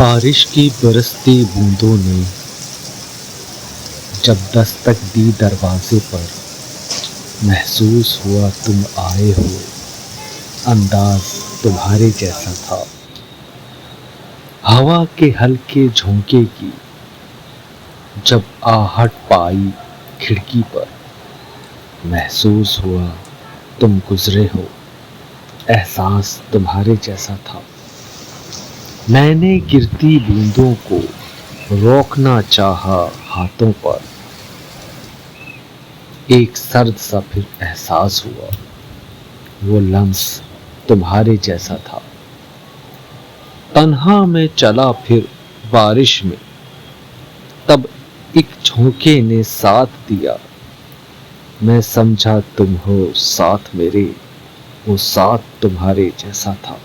बारिश की बरसती बूंदों ने जब दस्तक दी दरवाजे पर, महसूस हुआ तुम आए हो। अंदाज तुम्हारे जैसा था, हवा के हल्के झोंके की जब आहट पाई खिड़की पर, महसूस हुआ तुम गुजरे हो। एहसास तुम्हारे जैसा था। मैंने गिरती बूंदों को रोकना चाहा हाथों पर, एक सर्द सा फिर एहसास हुआ वो लम्स तुम्हारे जैसा था। तन्हा में चला फिर बारिश में, तब एक झोंके ने साथ दिया। मैं समझा तुम हो साथ मेरे, वो साथ तुम्हारे जैसा था।